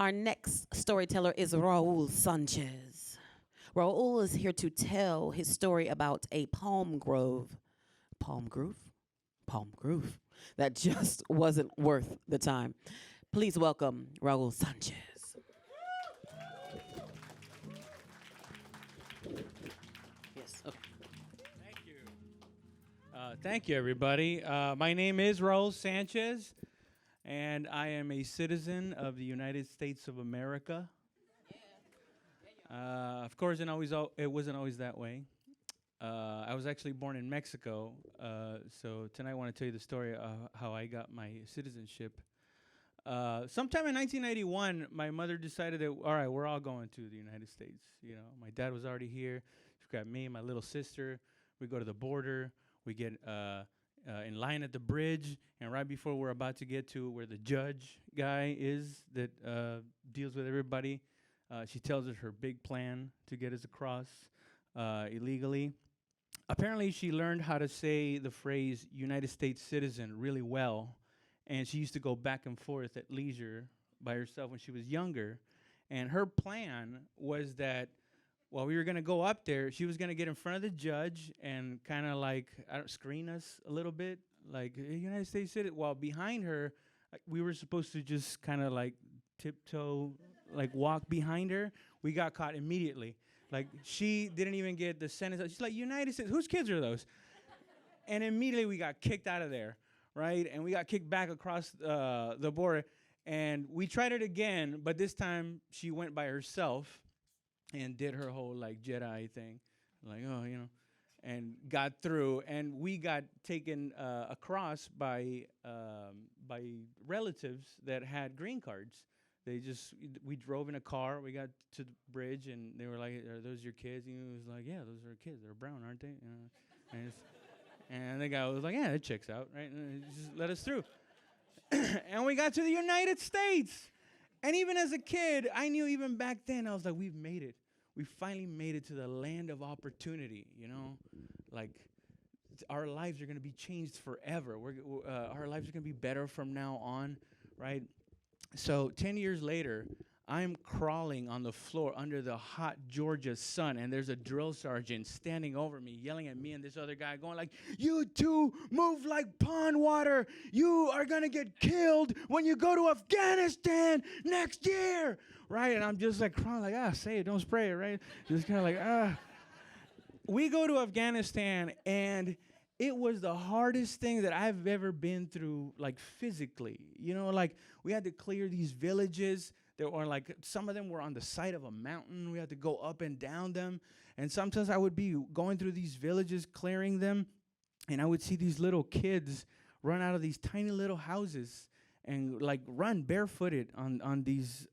Our next storyteller is Raul Sanchez. Raul is here to tell his story about a palm grove, palm grove that just wasn't worth the time. Please welcome Raul Sanchez. Yes. Okay. Thank you. Thank you, everybody. My name is Raul Sanchez, and I am a citizen of the United States of America. Of course, it wasn't always that way. I was actually born in Mexico, so tonight I want to tell you the story of how I got my citizenship. Sometime in 1991, my mother decided that, all right, we're all going to the United States. You know, my dad was already here. She got me and my little sister. We go to the border. We get in line at the bridge, and right before we're about to get to where the judge guy is that deals with everybody, she tells us her big plan to get us across illegally. Apparently, she learned how to say the phrase United States citizen really well, and she used to go back and forth at leisure by herself when she was younger. And her plan was that while we were going to go up there, she was going to get in front of the judge and kind of like screen us a little bit, like hey, United States citizen. While behind her, we were supposed to just kind of like tiptoe, like walk behind her. We got caught immediately. Like she didn't even get the sentence. She's like, United States, whose kids are those? And immediately we got kicked out of there, right? And we got kicked back across the border. And we tried it again, but this time she went by herself and did her whole like Jedi thing, like, oh, you know, and got through. And we got taken across by relatives that had green cards. We drove in a car. We got to the bridge, and they were like, "Are those your kids?" And he was like, "Yeah, those are kids. They're brown, aren't they?" You know, and the guy was like, "Yeah, that checks out, right?" And he just let us through. And we got to the United States. And even as a kid, I knew even back then, I was like, we've made it. We finally made it to the land of opportunity, you know? Like, our lives are going to be changed forever. Our lives are going to be better from now on, right? So 10 years later, I'm crawling on the floor under the hot Georgia sun, and there's a drill sergeant standing over me, yelling at me and this other guy, going like, you two move like pond water. You are going to get killed when you go to Afghanistan next year, right? And I'm just like crawling like, say it, don't spray it, right? Just kind of like, We go to Afghanistan, and it was the hardest thing that I've ever been through, like physically. You know, like we had to clear these villages. There were like, some of them were on the side of a mountain. We had to go up and down them. And sometimes I would be going through these villages, clearing them, and I would see these little kids run out of these tiny little houses and like run barefooted on these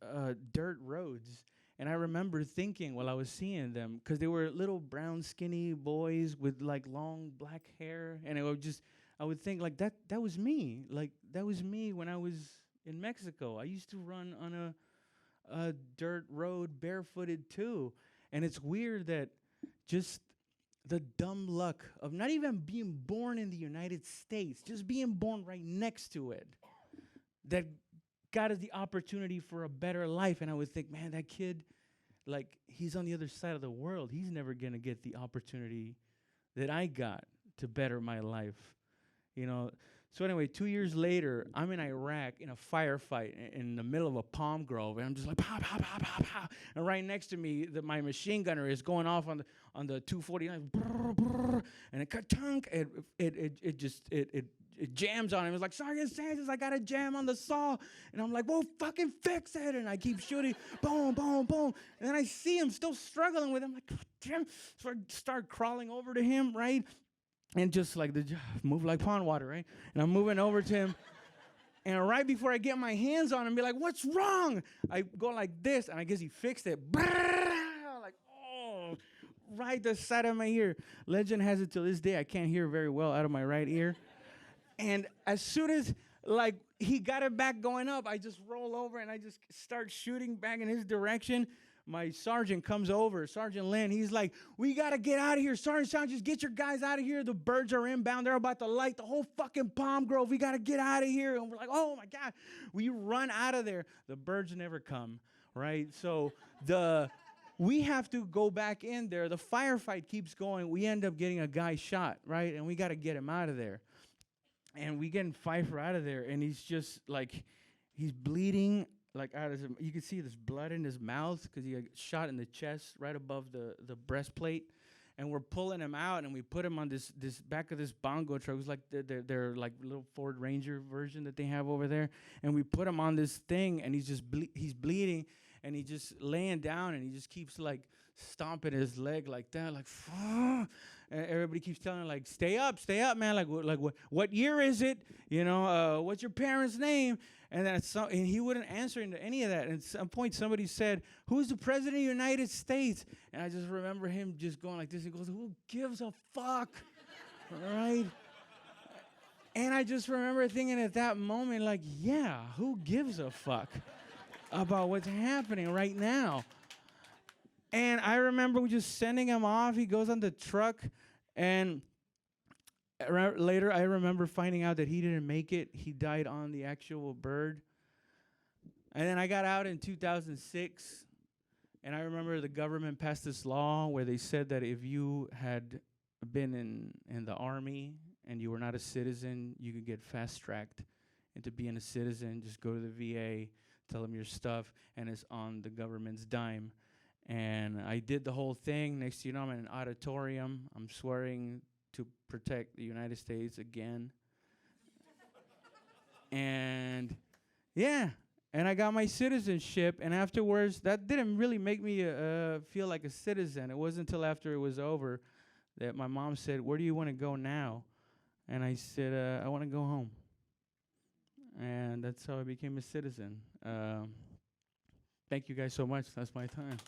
dirt roads. And I remember thinking while I was seeing them, because they were little brown skinny boys with like long black hair, and I would think like that was me. Like that was me when I was in Mexico. I used to run on a dirt road barefooted too. And it's weird that just the dumb luck of not even being born in the United States, just being born right next to it, that got us the opportunity for a better life. And I would think, man, that kid, like, he's on the other side of the world. He's never going to get the opportunity that I got to better my life, you know. So anyway, 2 years later, I'm in Iraq in a firefight in the middle of a palm grove, and I'm just like, pow, pow, pow, pow, pow. And right next to me, my machine gunner is going off on the 249, brr, brr, and it ka-chunk, it jams on him. It's like, Sergeant Sanchez, I got a jam on the saw. And I'm like, well, fucking fix it. And I keep shooting, boom, boom, boom. And then I see him still struggling with him. Like, damn. So I start crawling over to him, right? And just like move like pond water, right? And I'm moving over to him. And right before I get my hands on him, be like, what's wrong? I go like this, and I guess he fixed it. Like, oh, right the side of my ear. Legend has it till this day, I can't hear very well out of my right ear. And as soon as like he got it back going up, I just roll over and I just start shooting back in his direction. my sergeant comes over, Sergeant Lynn. He's like, we got to get out of here. Sergeant Sanchez, get your guys out of here. The birds are inbound. They're about to light the whole fucking palm grove. We got to get out of here. And we're like, oh, my God. We run out of there. The birds never come, right? So we have to go back in there. The firefight keeps going. We end up getting a guy shot, right? And we got to get him out of there. And we get Pfeiffer out of there, and he's just like, he's bleeding like out of his, you can see this blood in his mouth because he got shot in the chest right above the breastplate. And we're pulling him out, and we put him on this back of this bongo truck. It was like their like little Ford Ranger version that they have over there. And we put him on this thing, and he's just he's bleeding, and he just laying down, and he just keeps like stomping his leg like that, like. And everybody keeps telling him like, stay up, man. Like what year is it? You know, what's your parents' name? And then and he wouldn't answer into any of that. And at some point, somebody said, "Who's the president of the United States?" And I just remember him just going like this. He goes, "Who gives a fuck?" Right? And I just remember thinking at that moment, like, yeah, who gives a fuck about what's happening right now? And I remember just sending him off. He goes on the truck, and later I remember finding out that he didn't make it. He died on the actual bird. And then I got out in 2006, and I remember the government passed this law where they said that if you had been in the Army and you were not a citizen, you could get fast-tracked into being a citizen. Just go to the VA, tell them your stuff, and it's on the government's dime. And I did the whole thing. Next thing you know, I'm in an auditorium. I'm swearing to protect the United States again. And yeah, and I got my citizenship. And afterwards, that didn't really make me feel like a citizen. It wasn't until after it was over that my mom said, "Where do you want to go now?" And I said, "I want to go home." And that's how I became a citizen. Thank you guys so much. That's my time.